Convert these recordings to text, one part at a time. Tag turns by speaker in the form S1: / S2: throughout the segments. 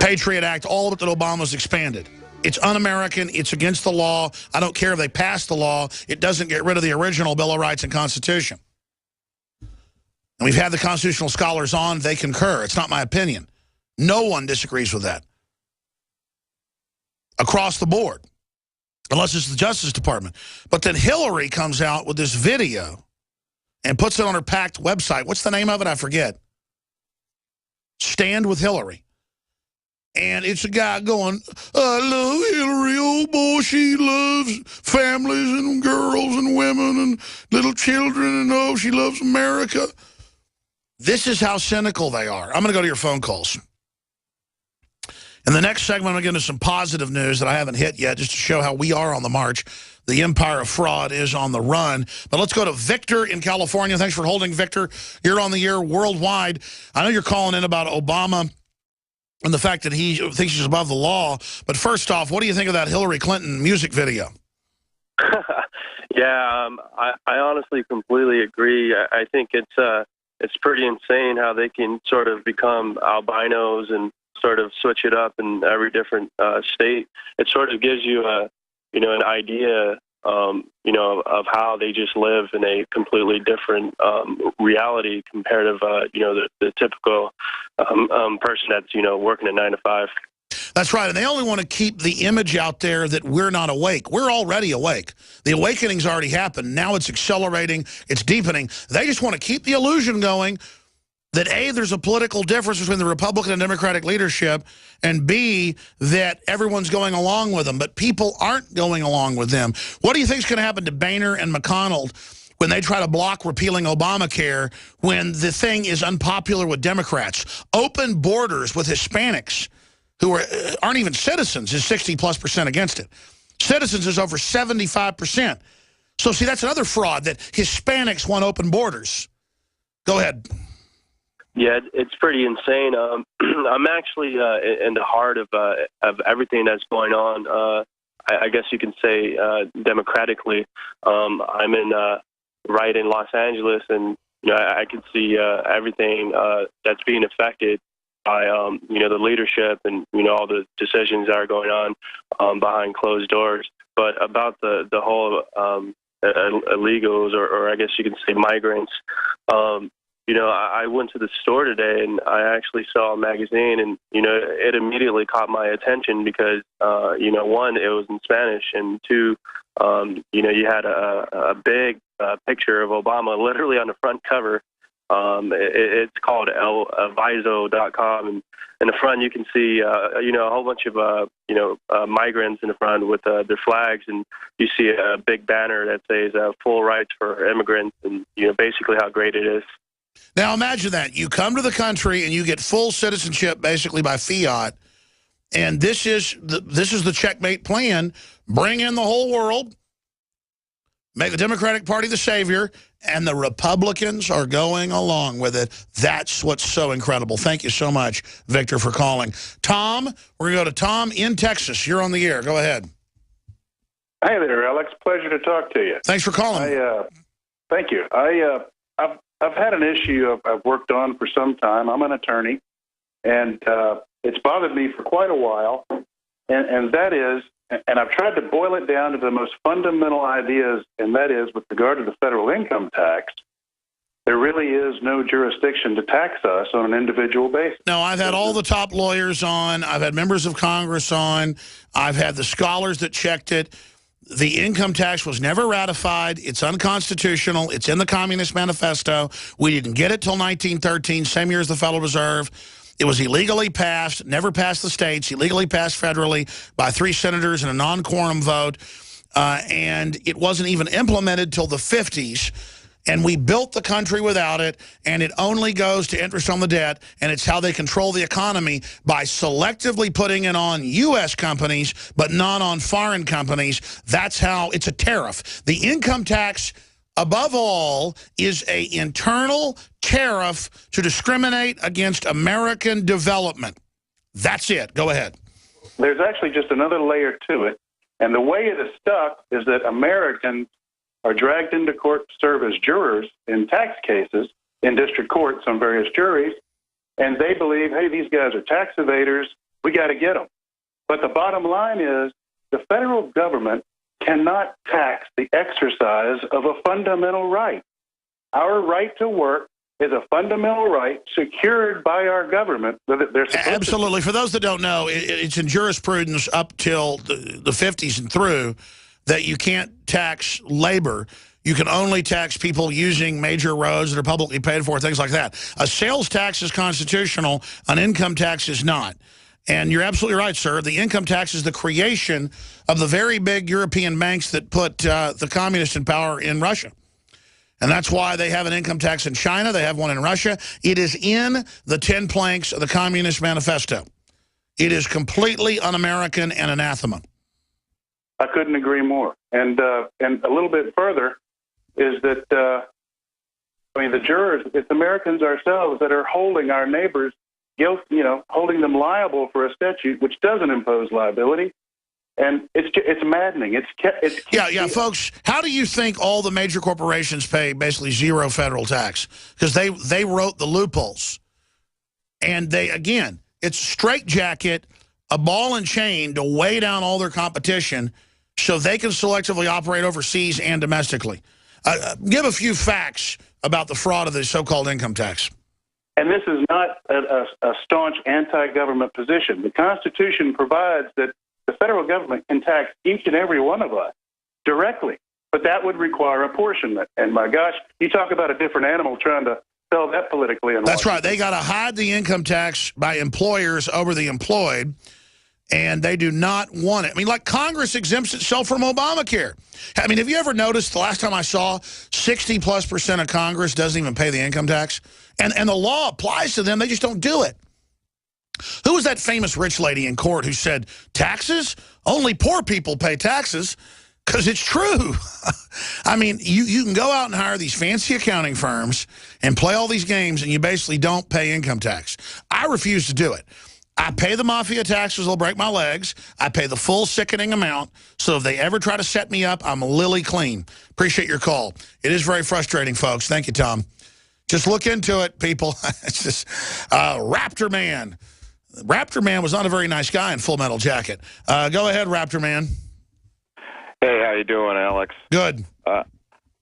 S1: Patriot Act, all of it that Obama's expanded. It's un-American. It's against the law. I don't care if they pass the law. It doesn't get rid of the original Bill of Rights and Constitution. And we've had the constitutional scholars on. They concur. It's not my opinion. No one disagrees with that. Across the board. Unless it's the Justice Department. But then Hillary comes out with this video and puts it on her PACT website. What's the name of it? I forget. Stand with Hillary. And it's a guy going, I love Hillary, oh boy, she loves families and girls and women and little children, and oh, she loves America. This is how cynical they are. I'm going to go to your phone calls. In the next segment, I'm going to get into some positive news that I haven't hit yet, just to show how we are on the march. The empire of fraud is on the run. But let's go to Victor in California. Thanks for holding, Victor. You're on the air worldwide. I know you're calling in about Obama and the fact that he thinks he's above the law. But first off, what do you think of that Hillary Clinton music video?
S2: Yeah, I honestly completely agree. I think it's pretty insane how they can sort of become albinos and sort of switch it up in every different state. It sort of gives you an idea, of how they just live in a completely different reality compared to, the typical person that's, working a 9 to 5.
S1: That's right, and they only want to keep the image out there that we're not awake. We're already awake. The awakening's already happened. Now it's accelerating. It's deepening. They just want to keep the illusion going that A, there's a political difference between the Republican and Democratic leadership, and B, that everyone's going along with them. But people aren't going along with them. What do you think is going to happen to Boehner and McConnell when they try to block repealing Obamacare when the thing is unpopular with Democrats? Open borders with Hispanics who aren't even citizens is 60+% against it. Citizens is over 75%. So, see, that's another fraud, that Hispanics want open borders. Go ahead.
S2: Yeah, it's pretty insane. I'm actually in the heart of everything that's going on. I guess you can say democratically. I'm right in Los Angeles, and I can see everything that's being affected by the leadership and all the decisions that are going on behind closed doors. But about the whole illegals, or I guess you can say migrants. I went to the store today and I actually saw a magazine, and, it immediately caught my attention because, one, it was in Spanish, and two, you had a big picture of Obama literally on the front cover. It's called elviso.com, and in the front you can see, a whole bunch of, migrants in the front with their flags, and you see a big banner that says full rights for immigrants, and, basically how great it is.
S1: Now imagine that. You come to the country and you get full citizenship basically by fiat, and this is the checkmate plan. Bring in the whole world, make the Democratic Party the savior, and the Republicans are going along with it. That's what's so incredible. Thank you so much, Victor, for calling. Tom, we're going to go to Tom in Texas. You're on the air. Go ahead.
S3: Hey there, Alex. Pleasure to talk to you.
S1: Thanks for calling.
S3: Thank you. I've had an issue I've worked on for some time. I'm an attorney, and it's bothered me for quite a while, and that is, and I've tried to boil it down to the most fundamental ideas, and that is, with regard to the federal income tax, there really is no jurisdiction to tax us on an individual basis.
S1: No, I've had all the top lawyers on. I've had members of Congress on. I've had the scholars that checked it. The income tax was never ratified. It's unconstitutional. It's in the Communist Manifesto. We didn't get it till 1913, same year as the Federal Reserve. It was illegally passed, never passed the states, illegally passed federally by 3 senators in a non-quorum vote, and it wasn't even implemented till the 50s. And we built the country without it, and it only goes to interest on the debt, and it's how they control the economy by selectively putting it on U.S. companies, but not on foreign companies. That's how it's a tariff. The income tax, above all, is an internal tariff to discriminate against American development. That's it. Go ahead.
S3: There's actually just another layer to it, and the way it is stuck is that Americans are dragged into court to serve as jurors in tax cases in district courts on various juries, and they believe, hey, these guys are tax evaders, we got to get them. But the bottom line is the federal government cannot tax the exercise of a fundamental right. Our right to work is a fundamental right secured by our government.
S1: Absolutely. For those that don't know, it's in jurisprudence up till the 50s and through that you can't tax labor. You can only tax people using major roads that are publicly paid for, things like that. A sales tax is constitutional. An income tax is not. And you're absolutely right, sir. The income tax is the creation of the very big European banks that put the communists in power in Russia. And that's why they have an income tax in China. They have one in Russia. It is in the 10 planks of the Communist Manifesto. It is completely un-American and anathema.
S3: I couldn't agree more. And a little bit further is that, the jurors, it's Americans ourselves that are holding our neighbors holding them liable for a statute which doesn't impose liability. And it's maddening.
S1: Yeah, folks, how do you think all the major corporations pay basically zero federal tax? Because they wrote the loopholes. And it's straitjacket, a ball and chain to weigh down all their competition so they can selectively operate overseas and domestically. Give a few facts about the fraud of the so-called income tax.
S3: And this is not a staunch anti-government position. The Constitution provides that the federal government can tax each and every one of us directly, but that would require apportionment. And my gosh, you talk about a different animal trying to sell that politically.
S1: That's right. They got to hide the income tax by employers over the employed, and they do not want it. I mean, like Congress exempts itself from Obamacare. I mean, have you ever noticed the last time I saw 60+% of Congress doesn't even pay the income tax? And the law applies to them. They just don't do it. Who was that famous rich lady in court who said, taxes? Only poor people pay taxes? Because it's true. I mean, you can go out and hire these fancy accounting firms and play all these games, and you basically don't pay income tax. I refuse to do it. I pay the mafia taxes, they'll break my legs. I pay the full sickening amount, so if they ever try to set me up, I'm lily clean. Appreciate your call. It is very frustrating, folks. Thank you, Tom. Just look into it, people. It's just Raptor Man. Raptor Man was not a very nice guy in Full Metal Jacket. Go ahead, Raptor Man.
S4: Hey, how you doing, Alex?
S1: Good.
S4: I've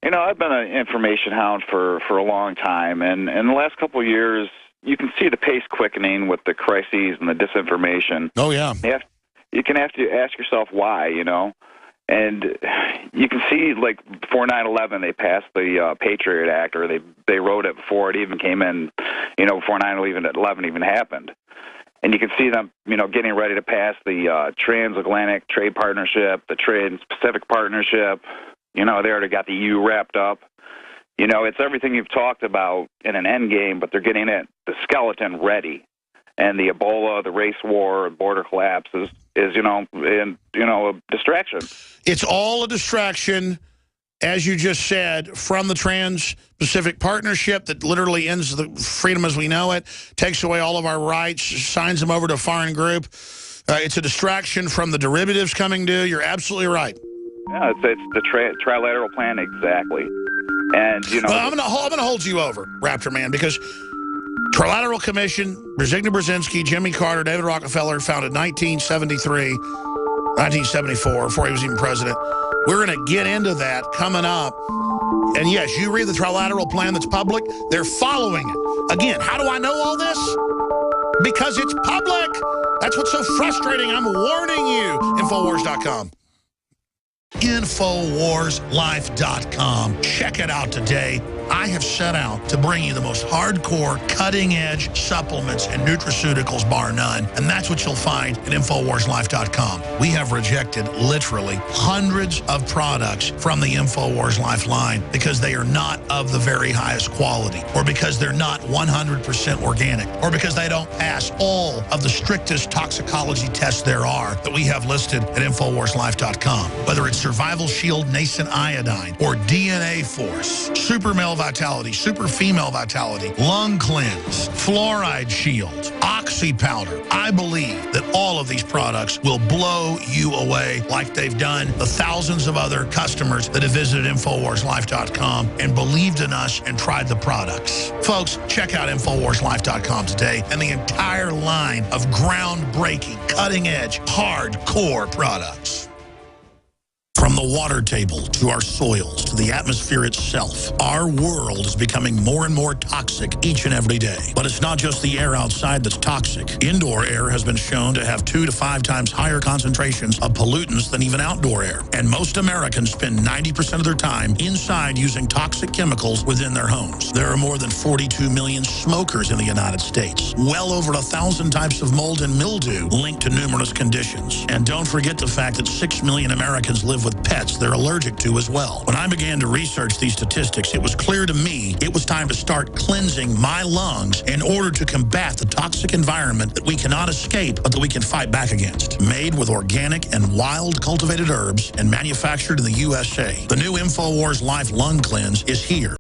S4: been an information hound for a long time, and in the last couple of years, you can see the pace quickening with the crises and the disinformation.
S1: Oh, yeah.
S4: You can have to ask yourself why, And you can see, like, before 9/11, they passed the Patriot Act, or they wrote it before it even came in, before 9/11 even happened. And you can see them, getting ready to pass the Transatlantic Trade Partnership, the Trans-Pacific Partnership. They already got the EU wrapped up. It's everything you've talked about in an end game, but they're getting the skeleton ready. And the Ebola, the race war, border collapse is a distraction.
S1: It's all a distraction, as you just said, from the Trans-Pacific Partnership that literally ends the freedom as we know it, takes away all of our rights, signs them over to a foreign group. It's a distraction from the derivatives coming due. You're absolutely right.
S4: Yeah, it's the trilateral plan, exactly. And,
S1: Well, I'm gonna hold you over, Raptor Man, because Trilateral Commission, Brzezinski Brzezinski, Jimmy Carter, David Rockefeller, founded 1973, 1974, before he was even president. We're going to get into that coming up. And yes, you read the Trilateral Plan that's public, they're following it. Again, how do I know all this? Because it's public. That's what's so frustrating. I'm warning you. Infowars.com. Infowarslife.com. Check it out today. I have set out to bring you the most hardcore, cutting-edge supplements and nutraceuticals, bar none. And that's what you'll find at InfoWarsLife.com. We have rejected literally hundreds of products from the InfoWars Life line because they are not of the very highest quality, or because they're not 100% organic, or because they don't pass all of the strictest toxicology tests there are that we have listed at InfoWarsLife.com. Whether it's Survival Shield Nascent Iodine or DNA Force, Super Male vitality, super female vitality, lung cleanse, fluoride shield, oxy powder. I believe that all of these products will blow you away like they've done the thousands of other customers that have visited InfoWarsLife.com and believed in us and tried the products. Folks, check out InfoWarsLife.com today and the entire line of groundbreaking, cutting-edge, hardcore products. From the water table to our soils to the atmosphere itself, our world is becoming more and more toxic each and every day. But it's not just the air outside that's toxic. Indoor air has been shown to have 2 to 5 times higher concentrations of pollutants than even outdoor air. And most Americans spend 90% of their time inside using toxic chemicals within their homes. There are more than 42 million smokers in the United States. Well over 1,000 types of mold and mildew linked to numerous conditions. And don't forget the fact that 6 million Americans live with pets they're allergic to as well. When I began to research these statistics, it was clear to me it was time to start cleansing my lungs in order to combat the toxic environment that we cannot escape, but that we can fight back against. Made with organic and wild cultivated herbs and manufactured in the USA, the new InfoWars Life Lung Cleanse is here.